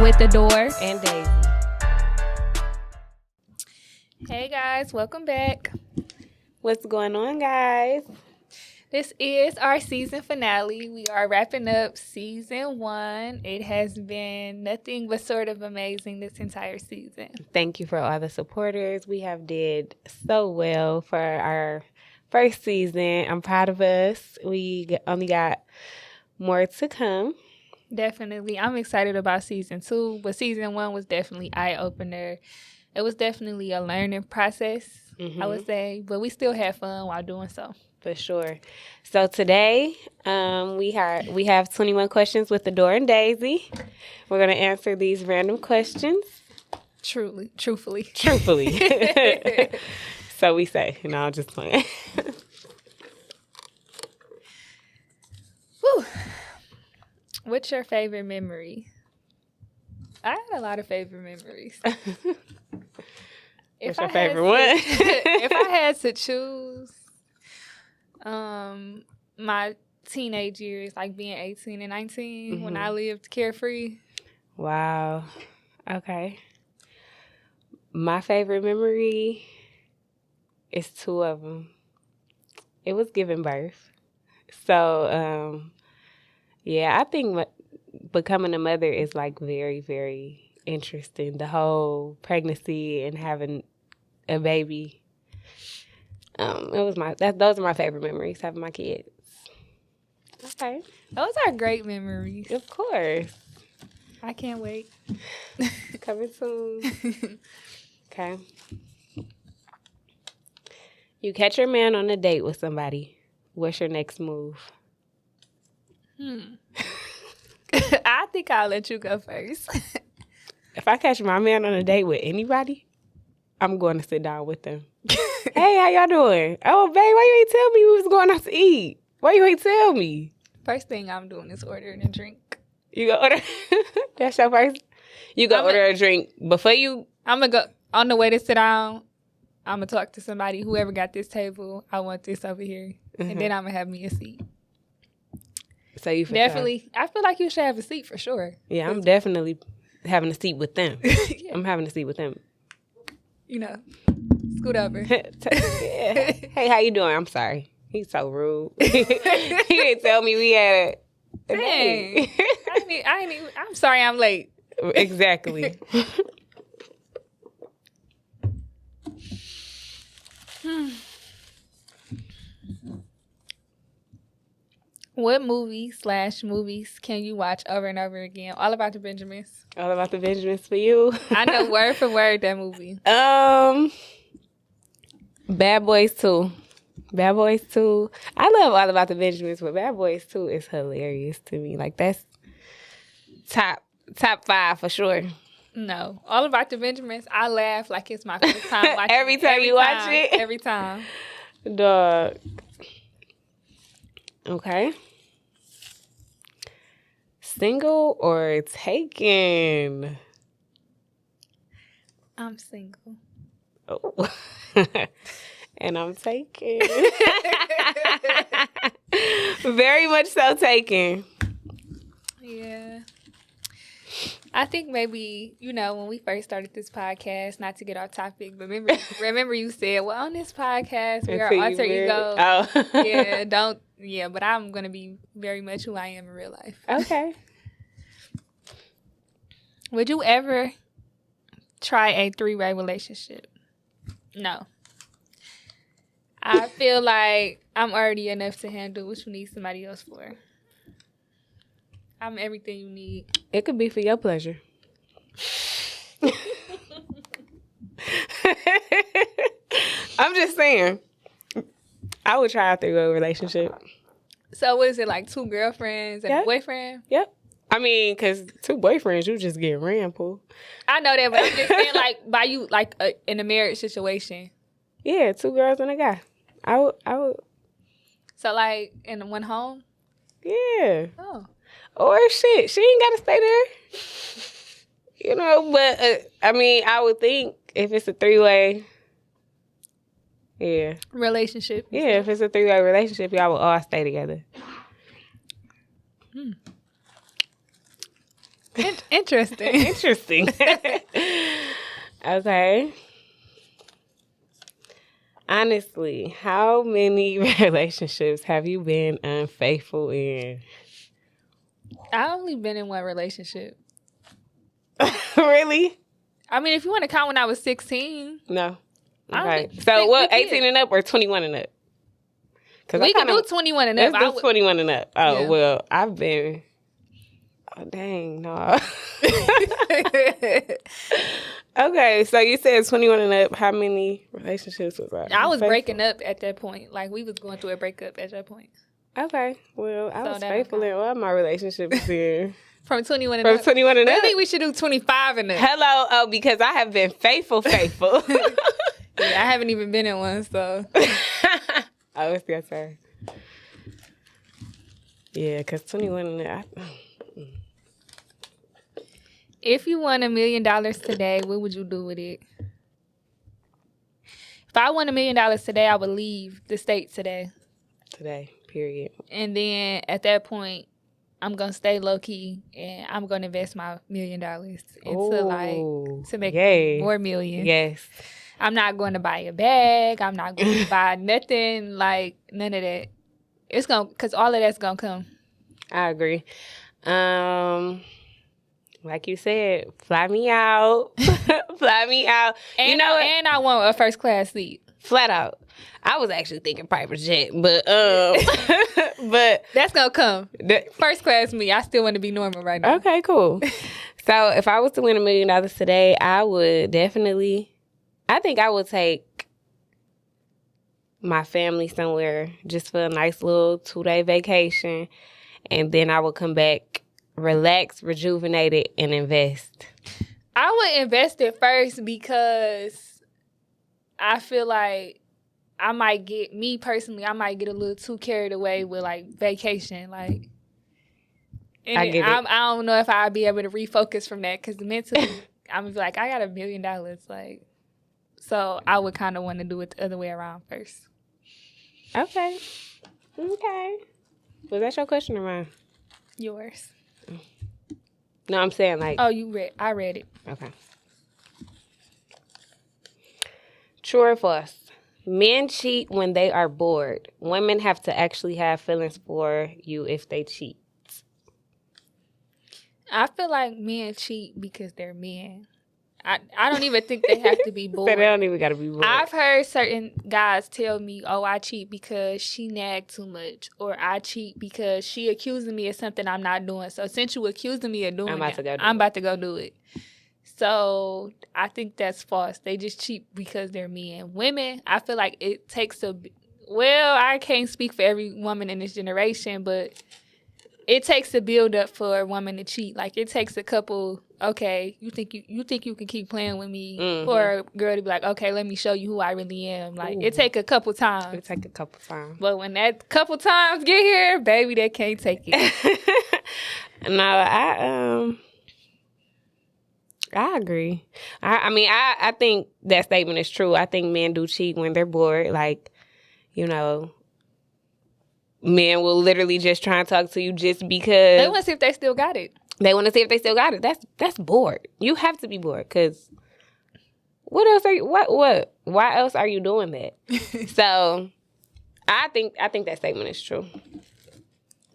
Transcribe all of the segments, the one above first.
with the door and Daisy. Hey guys, welcome back. What's going on, guys? This is our season finale. We are wrapping up season 1. It has been nothing but sort of amazing this entire season. Thank you for all the supporters. We have did so well for our first season. I'm proud of us. We only got more to come. Definitely. I'm excited about season 2, but season 1 was definitely eye-opener. It was definitely a learning process, I would say, but we still had fun while doing so. For sure. So today, we have 21 questions with the door and Daisy. We're going to answer these random questions. Truthfully. So we say. No, I'm just playing. Whew. What's your favorite memory? I had a lot of favorite memories. What's your favorite one? If I had to choose, my teenage years, like being 18 and 19, when I lived carefree. Wow. Okay. My favorite memory is 2 of them. It was giving birth. So, yeah, I think becoming a mother is like very, very interesting. The whole pregnancy and having a baby. Those are my favorite memories, having my kids. Okay. Those are great memories. Of course. I can't wait. Coming soon. Okay. You catch your man on a date with somebody. What's your next move? I think I'll let you go first. If I catch my man on a date with anybody, I'm going to sit down with them. Hey, how y'all doing? Oh, babe, why you ain't tell me we was going out to eat? Why you ain't tell me? First thing I'm doing is ordering a drink. You go order? That's your first? You go order a drink before you? I'm going to go, on the way to sit down, I'm going to talk to somebody, whoever got this table, I want this over here. And then I'm going to have me a seat. So you definitely, sure. I feel like you should have a seat for sure. Yeah, I'm definitely having a seat with them. Yeah. I'm having a seat with them. You know, scoot over. Yeah. Hey, how you doing? I'm sorry. He's so rude. He didn't tell me we had a date. I'm sorry I'm late. Exactly. What movies can you watch over and over again? All About the Benjamins. All About the Benjamins for you. I know word for word that movie. Bad Boys 2. Bad Boys 2. I love All About the Benjamins, but Bad Boys 2 is hilarious to me. Like, that's top 5 for sure. No. All About the Benjamins, I laugh like it's my first time watching every time you watch it? Every time. Dog. Okay. Single or taken? I'm single. Oh. And I'm taken. Very much so taken. Yeah. I think maybe, when we first started this podcast, not to get off topic, but remember you said, well, on this podcast, we are alter ego. Oh. But I'm going to be very much who I am in real life. Okay. Would you ever try a 3-way relationship? No. I feel like I'm already enough to handle what you need somebody else for. I'm everything you need. It could be for your pleasure. I'm just saying. I would try a 3-way relationship. So what is it, like 2 girlfriends and a boyfriend? Yep. I mean, because 2 boyfriends, you just get ran, Pooh. I know that, but I'm just saying, like, by you, like, in a marriage situation. Yeah, 2 girls and a guy. I would. So, like, in one home? Yeah. Oh. Or shit, she ain't got to stay there. But, I mean, I would think if it's a 3-way, yeah. Relationship. Yeah, if it's a 3-way relationship, y'all will all stay together. Interesting. Interesting. Okay. Honestly, how many relationships have you been unfaithful in? I only been in one relationship. Really? I mean, if you want to count when I was 16, No. I don't Okay. think- So what, we 18 and up or 21 and up? we can do 21 and up. Let's do 21 and up. Oh, Yeah. well, I've been... Oh, dang, no. Okay, so you said 21 and up. How many relationships was that? I was breaking up at that point. Like, we was going through a breakup at that point. Okay, well, I So was that faithful in all my relationships then. From 21 and From up. 21 and I up? think we should do 25 and up. Hello, oh, because I have been faithful. Yeah, I haven't even been in one, so. Oh, it's your turn. Yeah, because 21 and up. If you won $1 million today, what would you do with it? If I won $1 million today, I would leave the state today. Today, period. And then at that point, I'm going to stay low key and I'm going to invest my $1 million into to make more millions. Yes. I'm not going to buy a bag. I'm not going to buy nothing, like none of that. It's going to, because all of that's going to come. I agree. Like you said, fly me out. Fly me out. And, you know what? And I want a first class seat. Flat out. I was actually thinking private jet, but but that's gonna come. First class me. I still want to be normal right now. Okay, cool. So if I was to win $1 million today, I would definitely, I think I would take my family somewhere just for a nice little 2-day vacation, and then I would come back, relax, rejuvenated, and invest. I would invest it first because I feel like I might get a little too carried away with like vacation, like. And I get it. I don't know if I'll be able to refocus from that because mentally I'm gonna be like, I got $1 million, like. So I would kind of want to do it the other way around first. Okay. Was that your question or mine? Yours. No, I'm saying like. Oh, I read it. Okay. True or false? Men cheat when they are bored. Women have to actually have feelings for you if they cheat. I feel like men cheat because they're men. I don't even think they have to be bored. So they don't even got to be bored. I've heard certain guys tell me, oh, I cheat because she nagged too much. Or I cheat because she accusing me of something I'm not doing. So since you accusing me of doing it, I'm about to go do it. So I think that's false. They just cheat because they're men. Women, I feel like it takes I can't speak for every woman in this generation, but it takes a build up for a woman to cheat. Like it takes a couple. Okay, you think you can keep playing with me for a girl to be like, okay, let me show you who I really am. Like it take a couple times. But when that couple times get here, baby, they can't take it. No, I agree. I think that statement is true. I think men do cheat when they're bored. Like, you know, men will literally just try and talk to you just because they want to see if they still got it. That's bored. You have to be bored because what else are you? What? Why else are you doing that? So, I think that statement is true.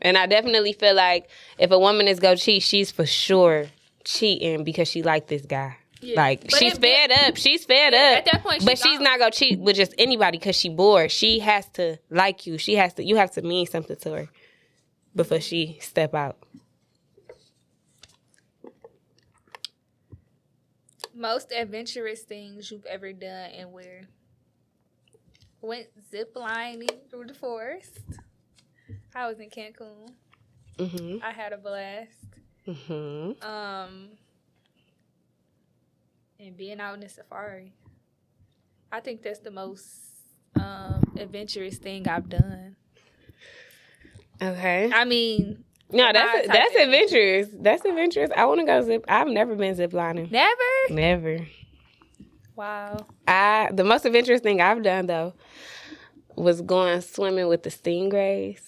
And I definitely feel like if a woman is go cheat, she's for sure cheating because she like this guy. Yeah. Like but she's fed up. At that point, she's not gonna cheat with just anybody because she bored. She has to like you. You have to mean something to her before she step out. Most adventurous things you've ever done and where? Went ziplining through the forest. I was in Cancun. Mm-hmm. I had a blast. Mm-hmm. And being out in the safari. I think that's the most adventurous thing I've done. Okay. I mean, no, that's adventurous. That's adventurous. I want to go I've never been ziplining. Never. Wow. The most adventurous thing I've done though was going swimming with the stingrays.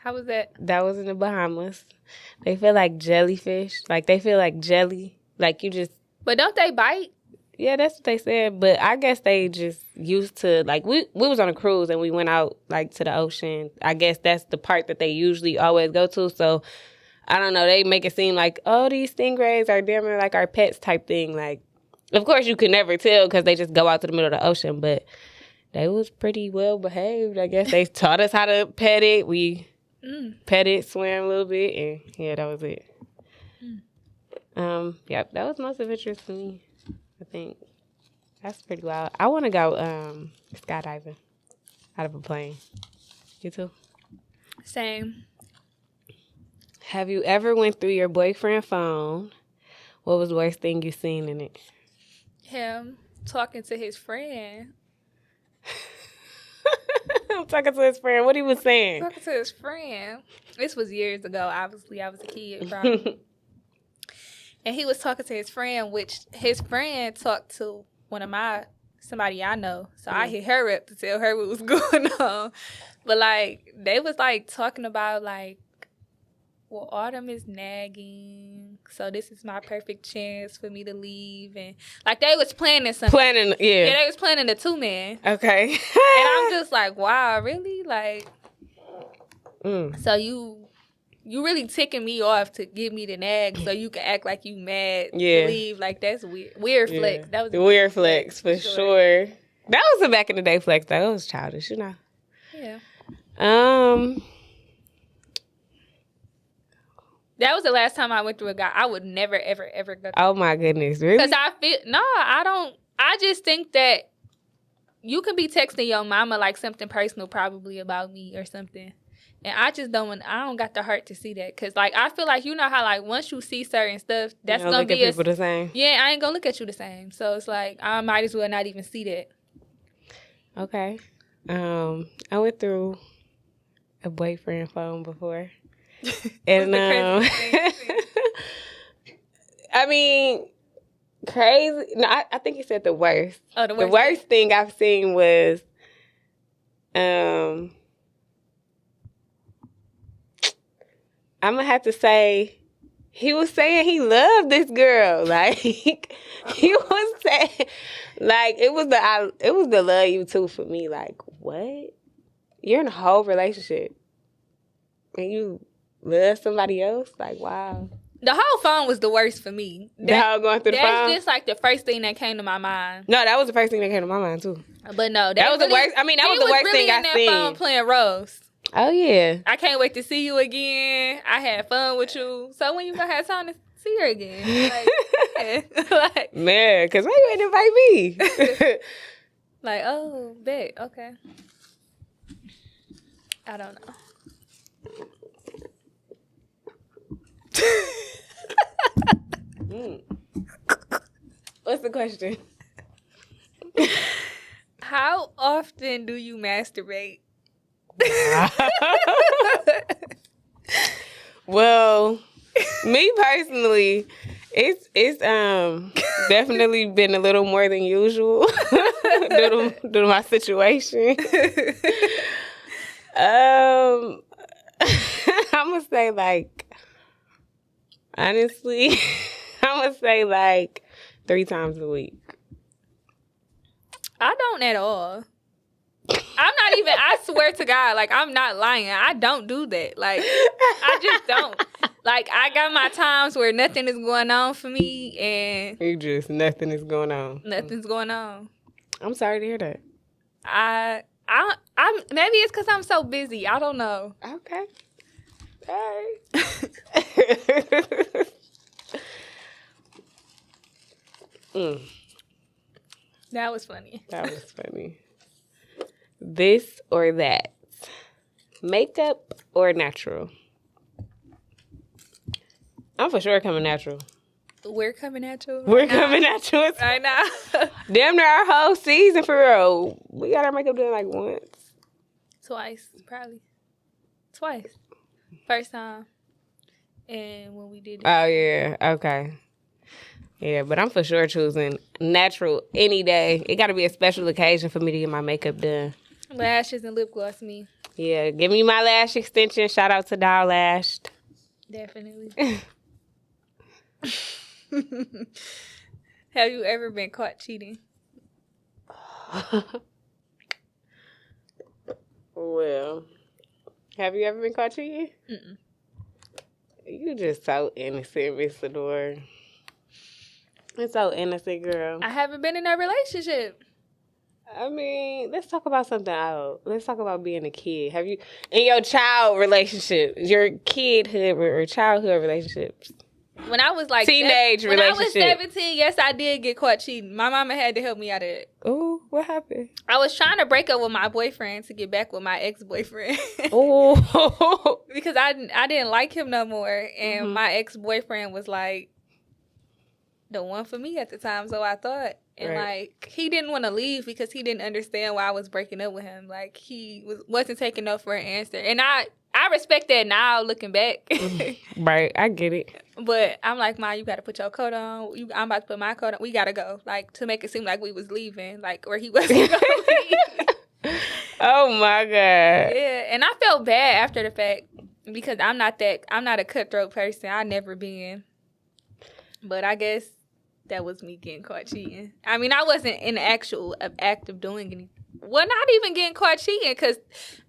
How was that? That was in the Bahamas. They feel like jellyfish. Like, they feel like jelly. Like, you just... But don't they bite? Yeah, that's what they said. But I guess they just used to... Like, we was on a cruise and we went out, like, to the ocean. I guess that's the part that they usually always go to. So, I don't know. They make it seem like, oh, these stingrays are damn near like our pets type thing. Like, of course, you could never tell because they just go out to the middle of the ocean. But they was pretty well behaved. I guess they taught us how to pet it. We... pet it, swam a little bit, and yeah, that was it. Yep, that was most of interest to me. I think that's pretty wild. I want to go skydiving out of a plane. You too? Same. Have you ever went through your boyfriend's phone? What was the worst thing you seen in it? Him talking to his friend. I'm talking to his friend. What he was saying? Talking to his friend. This was years ago. Obviously, I was a kid, probably. And he was talking to his friend, which his friend talked to somebody I know. So I hit her up to tell her what was going on. But, like, they was, like, talking about, like, well, Autumn is nagging, so this is my perfect chance for me to leave. And, like, they was planning something. Yeah. Yeah, they was planning a 2-man. Okay. And I'm just like, wow, really? Like, so you really ticking me off to give me the nag so you can act like you mad to leave. Like, that's weird. Weird flex. That was a weird flex, for sure. That was a back in the day flex, though. It was childish, you know. Yeah. That was the last time I went through a guy. I would never, ever, ever go through. Oh, my goodness. Really? Because I don't. I just think that you can be texting your mama like something personal probably about me or something. And I just don't got the heart to see that. Because, like, I feel like, you know how, like, once you see certain stuff, that's going to be... look at people the same. Yeah, I ain't going to look at you the same. So, it's like, I might as well not even see that. Okay. I went through a boyfriend phone before. And I mean, crazy. No, I think he said the worst. Oh, the worst thing I've seen was I'm gonna have to say he was saying he loved this girl. Like, he was saying, like, it was the love you too for me. Like, what? You're in a whole relationship and you love somebody else? Like, wow. The whole phone was the worst for me. The whole going through the phone? That's just like the first thing that came to my mind. No, that was the first thing that came to my mind too. But no, that was the worst. I mean, that was the worst thing I seen. He was really in that phone playing Rose. Oh yeah. I can't wait to see you again. I had fun with you. So when you gonna have time to see her again? Like, yeah. Like, man, because why you ain't invite me? Like, oh, bet, okay. I don't know. What's the question? How often do you masturbate? Well, me personally, it's definitely been a little more than usual due to my situation. I'm gonna say, like, honestly, I'm gonna say like 3 times a week. I don't at all. I'm not even, I swear to God, like, I'm not lying. I don't do that. Like, I just don't. Like, I got my times where nothing is going on for me and... nothing is going on. Nothing's going on. I'm sorry to hear that. I'm maybe it's because I'm so busy. I don't know. Okay. All right. That was funny. That was funny. This or that? Makeup or natural? I'm for sure coming natural. We're coming at you. We're coming at you right now. Damn near our whole season for real. We got our makeup done like once. Twice, probably. Twice. First time. And when we did it. Oh, yeah. Okay. Yeah, but I'm for sure choosing natural any day. It got to be a special occasion for me to get my makeup done. Lashes and lip gloss, me. Yeah, give me my lash extension. Shout out to Doll Lashed. Definitely. Have you ever been caught cheating? Well, have you ever been caught cheating? Mm-mm. You just so innocent, Miss Adore. It's so innocent, girl. I haven't been in a relationship. I mean, let's talk about something else. Let's talk about being a kid. Have you, in your child relationship, your kidhood or childhood relationships? When I was like teenage when relationship. I was 17, yes, I did get caught cheating. My mama had to help me out of it. Oh, what happened? I was trying to break up with my boyfriend to get back with my ex-boyfriend. Oh. Because I didn't like him no more, and my ex-boyfriend was like the one for me at the time, so I thought. And like he didn't want to leave because he didn't understand why I was breaking up with him. Like he wasn't taking no for an answer, and I respect that now looking back. Right, I get it. But I'm like, Ma, you got to put your coat on. I'm about to put my coat on. We got to go. Like, to make it seem like we was leaving. Like, or he wasn't going to leave. Oh, my God. Yeah, and I felt bad after the fact because I'm not a cutthroat person. I never been. But I guess that was me getting caught cheating. I mean, I wasn't in the actual act of doing anything. Well, not even getting caught cheating because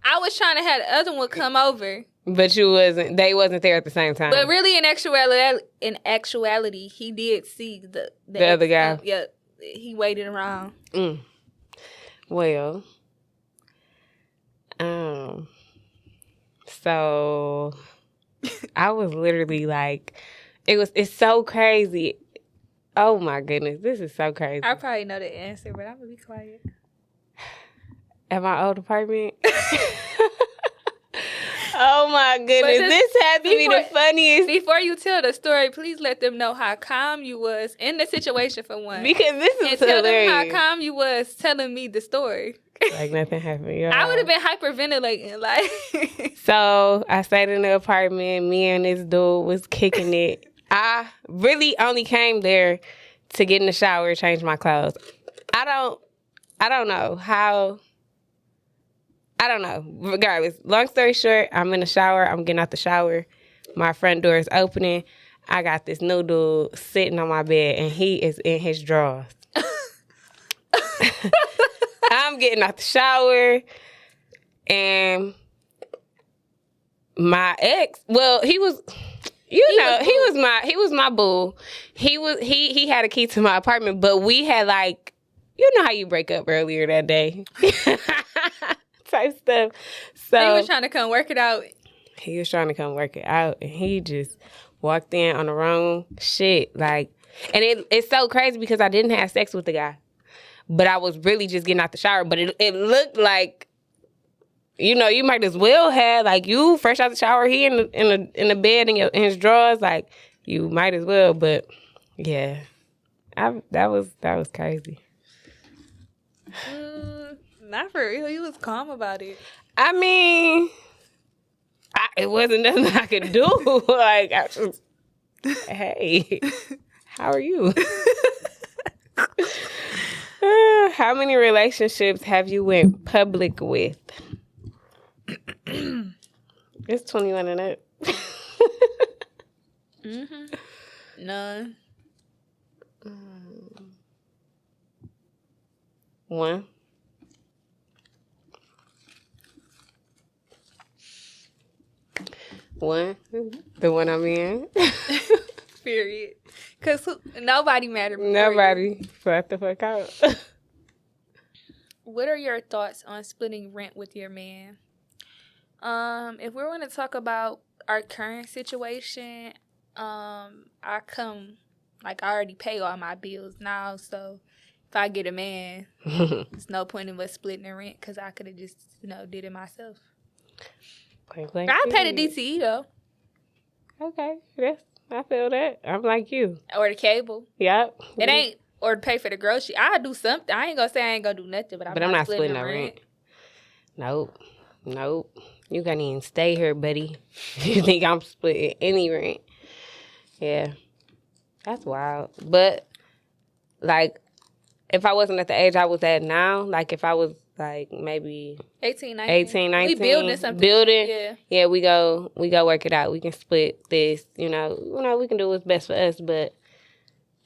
I was trying to have the other one come over. But they wasn't there at the same time. But really, in actuality, he did see the other guy. Yeah, he waited around. Well, so I was literally like, it's so crazy. Oh my goodness, this is so crazy. I probably know the answer, but I'm gonna be quiet. At my old apartment. Oh my goodness, this had to be the funniest. Before you tell the story, please let them know how calm you was in the situation for one. Because this is and hilarious. Tell them how calm you was telling me the story. Like nothing happened. Y'all. I would have been hyperventilating. Like, so I stayed in the apartment. Me and this dude was kicking it. I really only came there to get in the shower, change my clothes. I don't know how. I don't know. Regardless, long story short, I'm in the shower. I'm getting out the shower. My front door is opening. I got this new dude sitting on my bed, and he is in his drawers. I'm getting out the shower, and my ex, well, he was my boo. He had a key to my apartment, but we had like, you know how you break up earlier that day. Type stuff. So he was trying to come work it out. He was trying to come work it out, and he just walked in on the wrong shit. Like, and it's so crazy because I didn't have sex with the guy, but I was really just getting out the shower. But it looked like, you know, you might as well have, like, you fresh out the shower, he in the bed in his drawers, like, you might as well. But yeah, that was crazy. Not for real. He was calm about it. I mean, it wasn't nothing I could do. Like, I just, hey, how are you? How many relationships have you went public with? It's 21 and up. None. One. The one I'm in. Period. Because nobody mattered before Nobody. Flat the fuck out. What are your thoughts on splitting rent with your man? If we're going to talk about our current situation, I already pay all my bills now, so if I get a man, there's no point in us splitting the rent because I could have just, did it myself. I pay the DTE though. Okay, I feel that. I'm like you. Or the cable. Yep. It ain't, or to pay for the grocery. I do something. I ain't gonna say I ain't gonna do nothing, but I'm not splitting the rent. Nope. You can't even stay here, buddy. You think I'm splitting any rent? Yeah, that's wild. But like, if I wasn't at the age I was at now, like if I was like maybe 18, 19. 18, 19. We building something. Building. Yeah, we go work it out. We can split this, we can do what's best for us. But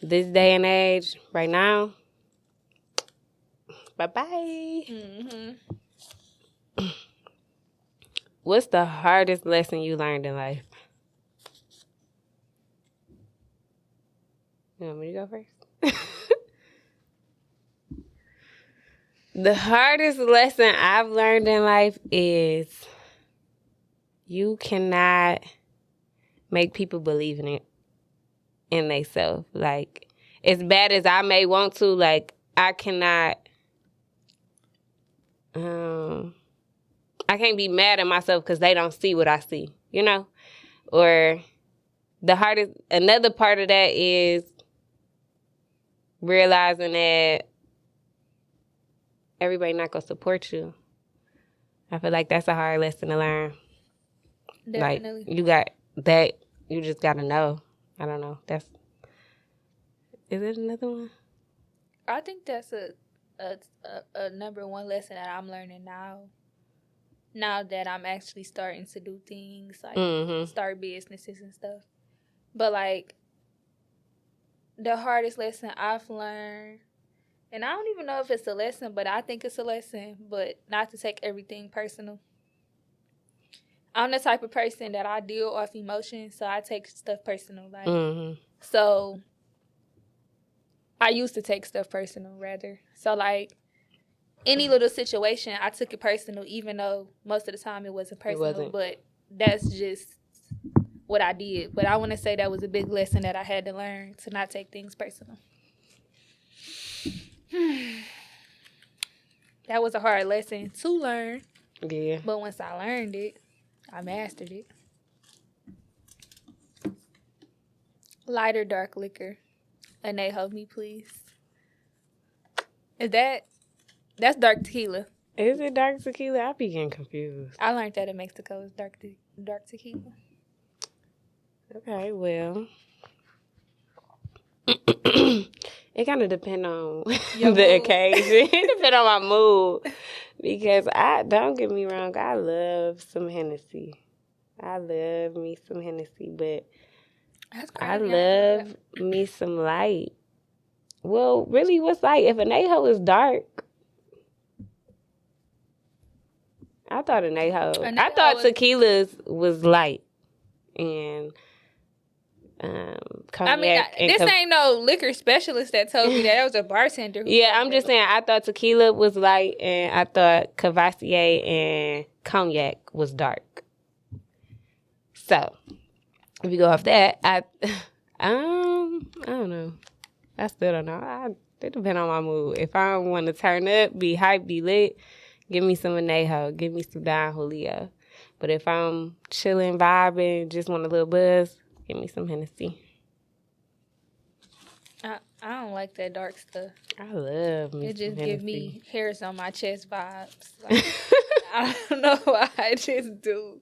this day and age, right now, bye-bye. Mm-hmm. What's the hardest lesson you learned in life? You want me to go first? The hardest lesson I've learned in life is you cannot make people believe in themselves. Like, as bad as I may want to, like, I cannot, I can't be mad at myself because they don't see what I see, Or another part of that is realizing that everybody not going to support you. I feel like that's a hard lesson to learn. Definitely. Like, you got that, you just got to know. I don't know. Is it another one? I think that's a number one lesson that I'm learning now. Now that I'm actually starting to do things, like start businesses and stuff. But, like, the hardest lesson I've learned, and I don't even know if it's a lesson, but I think it's a lesson, but not to take everything personal. I'm the type of person that I deal off emotions, so I take stuff personal. Like, so I used to take stuff personal, rather. So, like, any little situation, I took it personal, even though most of the time it wasn't personal. But that's just what I did. But I want to say that was a big lesson that I had to learn, to not take things personal. That was a hard lesson to learn. Yeah. But once I learned it, I mastered it. Light or dark liquor? Anejo, me please. That's dark tequila. Is it dark tequila? I be getting confused. I learned that in Mexico. It's dark tequila. Okay, well. It kind of depends on the occasion. It depends on my mood. Because don't get me wrong, I love some Hennessy. I love me some Hennessy, but I love me some light. Well, really, what's light? If Anejo is dark, I thought I thought tequilas was light. And cognac. This ain't no liquor specialist that told me that. It was a bartender. I'm just saying, I thought tequila was light, and I thought Cavassier and cognac was dark. So, if you go off that, I don't know. I still don't know. It depends on my mood. If I want to turn up, be hype, be lit, give me some Anejo, give me some Don Julio. But if I'm chilling, vibing, just want a little buzz, give me some Hennessy. I don't like that dark stuff. I love me. It just gives me hairs on my chest vibes. Like, I don't know why, I just do.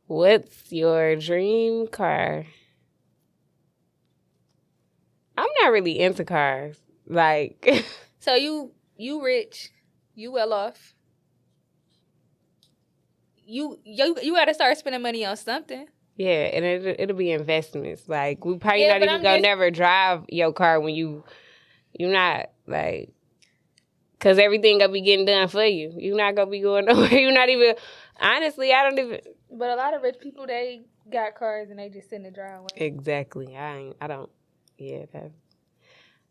What's your dream car? I'm not really into cars. Like, so you rich, you well off. You got to start spending money on something. Yeah, and it'll be investments. Like, we probably not even gonna never drive your car when you're not, like, because everything gonna be getting done for you. You're not gonna be going nowhere. You're not even, honestly, I don't even. But a lot of rich people, they got cars and they just sit in the driveway. Exactly. I don't, yeah, that's.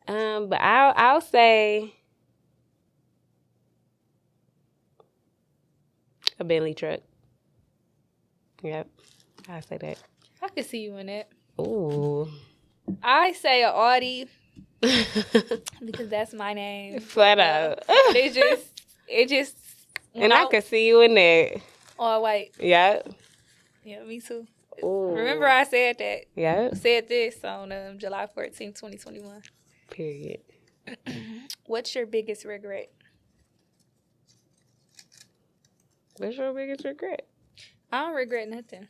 But I'll say a Bentley truck. Yep. I say that. I can see you in it. Ooh. I say an Audi because that's my name. Flat out. It just. And I can see you in there. All white. Yeah. Yeah, me too. Ooh. Remember I said that. Yeah. I said this on July 14th, 2021. Period. What's your biggest regret? What's your biggest regret? I don't regret nothing.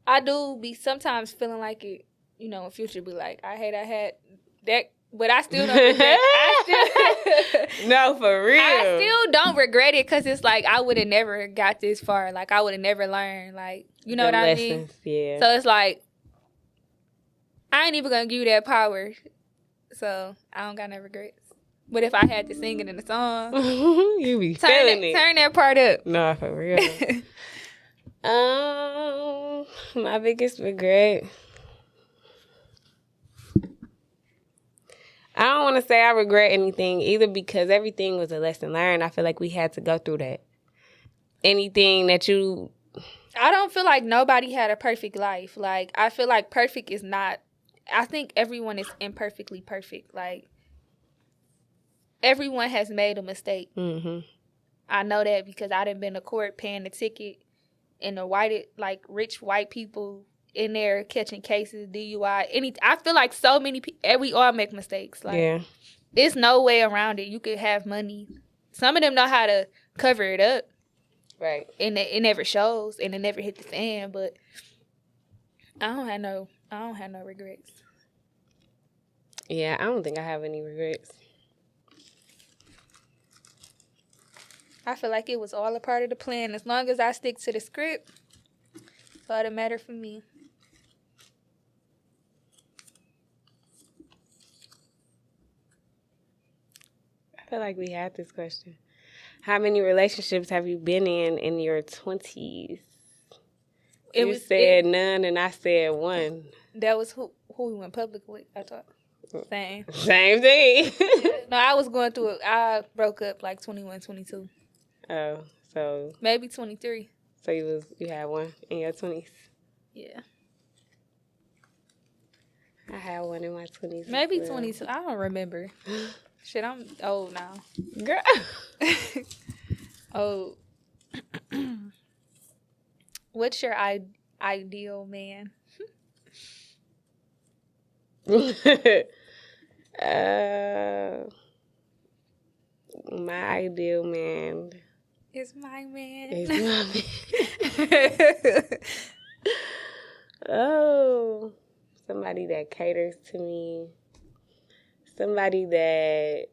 I do be sometimes feeling like it, in future be like, I had that, but I still don't regret. I No, for real. I still don't regret it because it's like I would have never got this far. Like I would have never learned. Like you know Them what lessons, I mean? Yeah. So it's like I ain't even gonna give you that power. So I don't got no regrets. But if I had to sing it in the song, you be feeling it. Turn that part up. No, for real. My biggest regret. I don't want to say I regret anything either because everything was a lesson learned. I feel like we had to go through that. Anything that you... I don't feel like nobody had a perfect life. Like, I feel like perfect is not... I think everyone is imperfectly perfect. Like, everyone has made a mistake. Mm-hmm. I know that because I done been to court paying the ticket and the rich white people in there catching cases, DUI. I feel like so many people, we all make mistakes. Like, Yeah. There's no way around it. You could have money. Some of them know how to cover it up. Right. And it never shows and it never hit the fan, but I don't have no regrets. Yeah, I don't think I have any regrets. I feel like it was all a part of the plan. As long as I stick to the script, that's all that matter for me. I feel like we had this question. How many relationships have you been in your 20s? You said none, and I said one. That was who we went public with, I thought. Same thing. No, I was going through it. I broke up like 21, 22. Oh, so... Maybe 23. So you had one in your 20s? Yeah. I had one in my 20s. Maybe 22. I don't remember. Shit, I'm old now. Girl. Oh. What's your ideal man? My ideal man is my man. Oh, somebody that caters to me. Somebody that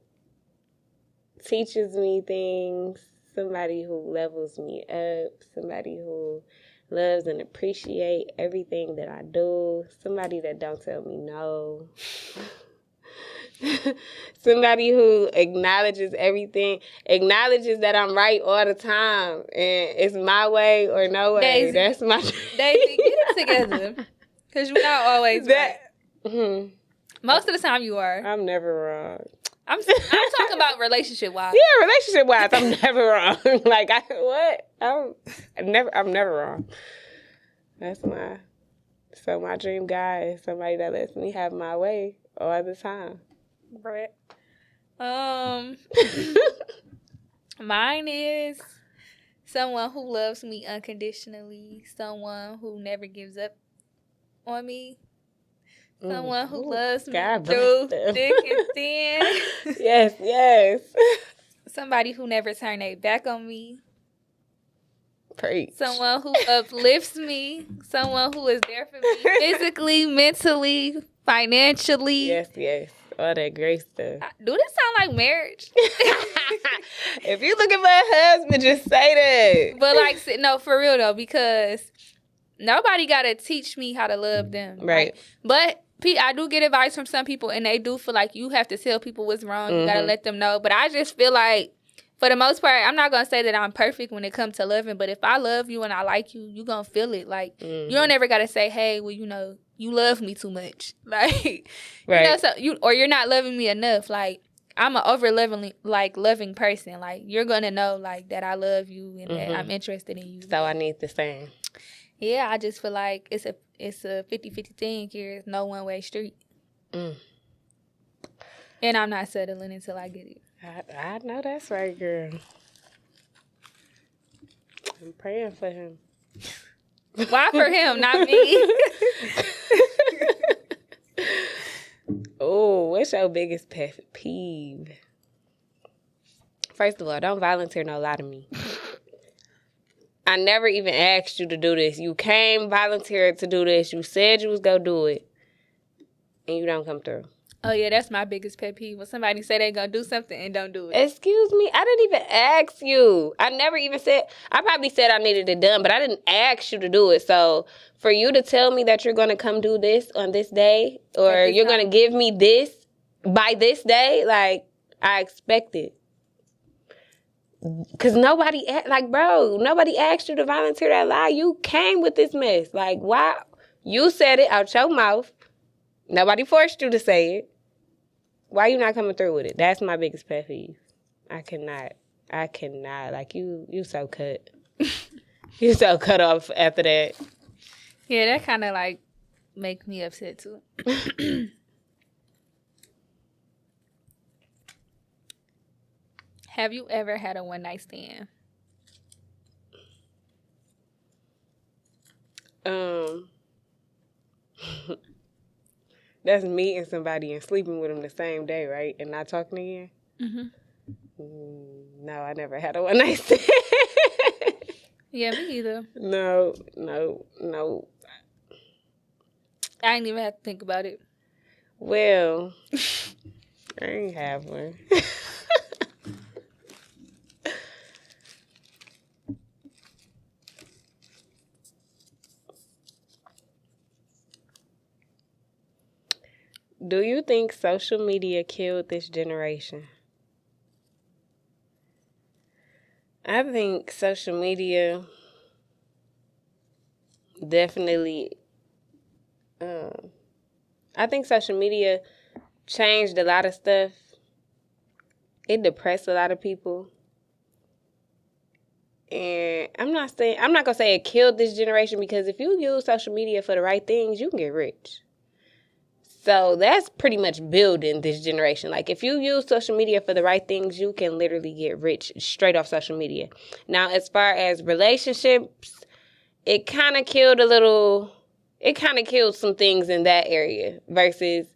teaches me things. Somebody who levels me up. Somebody who loves and appreciates everything that I do. Somebody that don't tell me no. Somebody who acknowledges everything, acknowledges that I'm right all the time, and it's my way or no way. Daisy, that's my... Daisy, get it together. Because you're not always right. Mm-hmm. Most of the time you are. I'm never wrong. I'm talking about relationship-wise. Yeah, relationship-wise, I'm never wrong. Like, I'm never wrong. That's my dream guy is somebody that lets me have my way all the time. Brett. Mine is someone who loves me unconditionally, someone who never gives up on me, someone who loves me through thick and thin. Yes. Somebody who never turned their back on me. Preach. Someone who uplifts me, someone who is there for me physically, mentally, financially. Yes. All that great stuff. Do this sound like marriage? If you're looking for a husband, just say that. But no, for real though, because nobody got to teach me how to love them. Right. But I do get advice from some people, and they do feel like you have to tell people what's wrong. You got to let them know. But I just feel like, for the most part, I'm not going to say that I'm perfect when it comes to loving, but if I love you and I like you, you're going to feel it. Like, you don't ever got to say, hey, well, you love me too much. Like, right. Or you're not loving me enough. Like, I'm an loving person. Like, you're going to know, like, that I love you and that I'm interested in you. So I need the same. Yeah, I just feel like it's a 50-50 thing here. It's no one-way street. And I'm not settling until I get it. I know that's right, girl. I'm praying for him. Why for him, not me? Oh, what's your biggest pet peeve? First of all, don't volunteer no lie to me. I never even asked you to do this. You came volunteered to do this. You said you was going to do it. And you don't come through. Oh, yeah, that's my biggest pet peeve. When somebody say they gonna do something and don't do it. Excuse me? I didn't even ask you. I never even said... I probably said I needed it done, but I didn't ask you to do it. So, for you to tell me that you're going to come do this on this day, or you're going to give me this by this day, like, I expect it. Because nobody... Like, bro, nobody asked you to volunteer that lie. You came with this mess. Like, why... You said it out your mouth. Nobody forced you to say it. Why you not coming through with it? That's my biggest pet peeve. I cannot. Like, you so cut. You so cut off after that. Yeah, that kind of, like, make me upset, too. Have you ever had a one-night stand? That's meeting somebody and sleeping with them the same day, right? And not talking again? Mm-hmm. No, I never had a one-night stand. Yeah, me either. No. I didn't even have to think about it. Well, I ain't have one. Do you think social media killed this generation? I think social media definitely... I think social media changed a lot of stuff. It depressed a lot of people. And I'm not gonna say it killed this generation, because if you use social media for the right things, you can get rich. So that's pretty much building this generation. Like, if you use social media for the right things, you can literally get rich straight off social media. Now, as far as relationships, it kind of killed some things in that area, versus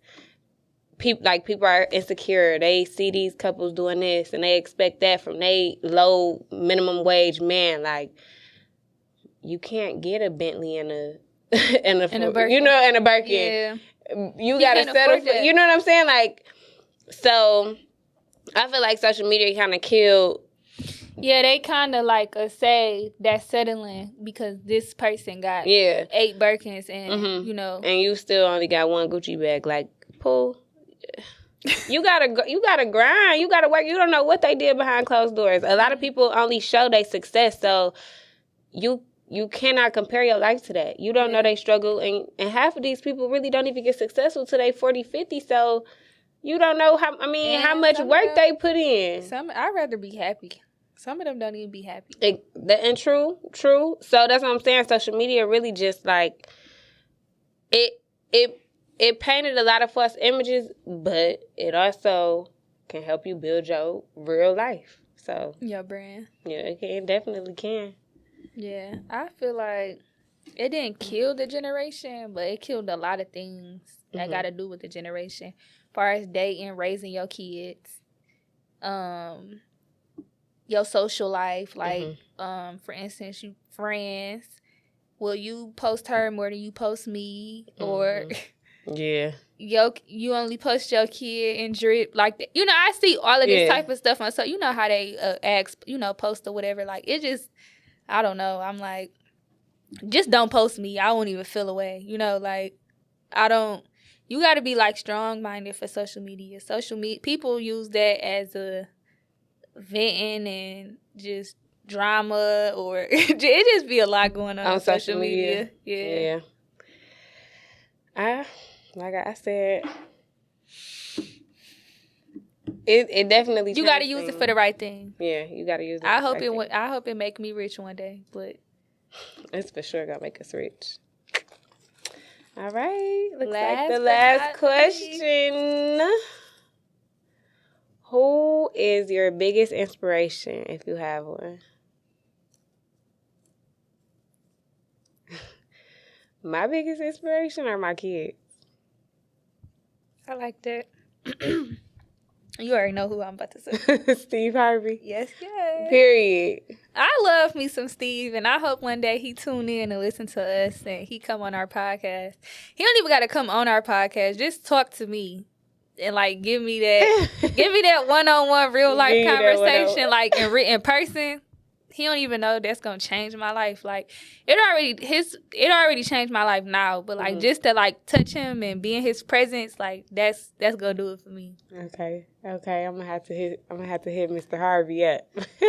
people are insecure. They see these couples doing this and they expect that from they low minimum wage man. Like, you can't get a Bentley and a Birkin. You know, and a Birkin. Yeah. You gotta settle for, you know what I'm saying? Like, so I feel like social media kind of killed. Yeah, they kind of like say that settling because this person got 8 Birkins and you know, and you still only got one Gucci bag. Like, pull. You gotta grind. You gotta work. You don't know what they did behind closed doors. A lot of people only show their success, so you cannot compare your life to that. You don't know they struggle, and half of these people really don't even get successful till they 40, 50, so you don't know how much work they put in. I'd rather be happy. Some of them don't even be happy. And true. So that's what I'm saying. Social media really just, like, it painted a lot of false images, but it also can help you build your real life. So your brand. Yeah, it definitely can. Yeah, I feel like it didn't kill the generation, but it killed a lot of things that got to do with the generation. As far as dating, raising your kids, your social life. Like, for instance, you friends. Will you post her more than you post me? Or yeah, you only post your kid and drip like that. You know, I see all of this type of stuff on. So you know how they post or whatever. Like, it just, I don't know. I'm like, just don't post me. I won't even feel away. You know, like, you got to be, like, strong-minded for social media. People use that as a venting and just drama, or it just be a lot going on social media. Yeah. Like I said, it definitely. You got to use it for the right thing. Yeah, you got to use it. I hope it make me rich one day, but it's for sure gonna make us rich. All right, looks like the last question. Who is your biggest inspiration, if you have one? My biggest inspiration are my kids. I like that. You already know who I'm about to say. Steve Harvey. Yes. Period. I love me some Steve, and I hope one day he tune in and listen to us and he come on our podcast. He don't even got to come on our podcast. Just talk to me. and like give me that one-on-one real life conversation, like in person, he don't even know that's gonna change my life. Like it already changed my life now, but like just to like touch him and be in his presence, like that's gonna do it for me. Okay. I'm gonna have to hit Mr. Harvey up.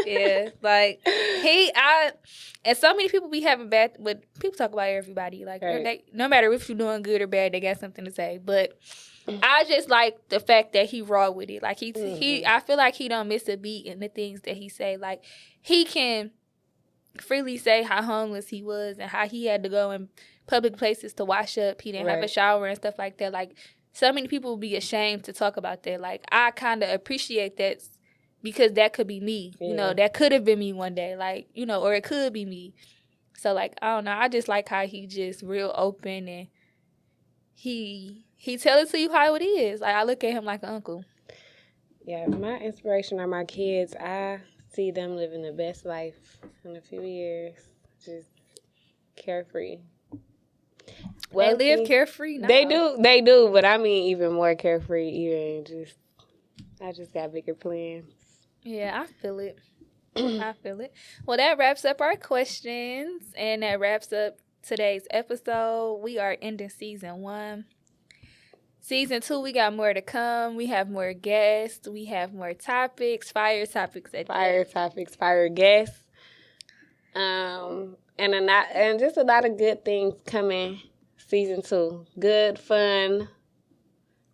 Yeah, like and so many people be having people talk about everybody. Like they, no matter if you're doing good or bad, they got something to say. But I just like the fact that he raw with it. Like I feel like he don't miss a beat in the things that he say. Like he can freely say how homeless he was and how he had to go in public places to wash up. He didn't have a shower and stuff like that. Like so many people would be ashamed to talk about that. Like I kind of appreciate that because that could be me. You know, that could have been me one day. Like, you know, or it could be me. So like, I don't know. I just like how he just real open and he tell it to you how it is. Like I look at him like an uncle. Yeah, my inspiration are my kids. I see them living the best life in a few years. Just carefree. Well, they live carefree now. They do, but I mean even more carefree. I just got bigger plans. Yeah, I feel it. I feel it. Well, that wraps up our questions, and that wraps up today's episode. We are ending season 1. Season 2, we got more to come. We have more guests. We have more topics, fire topics. Fire guests. And just a lot of good things coming. Season 2, good fun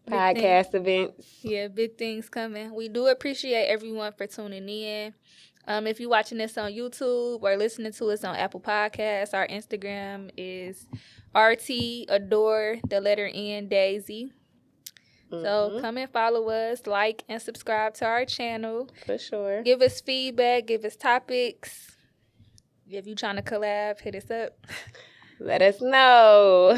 podcast events. Yeah, big things coming. We do appreciate everyone for tuning in. If you're watching this on YouTube or listening to us on Apple Podcasts, our Instagram is RT_Daisy. So come and follow us, like and subscribe to our channel. For sure. Give us feedback, give us topics. If you're trying to collab, hit us up. Let us know.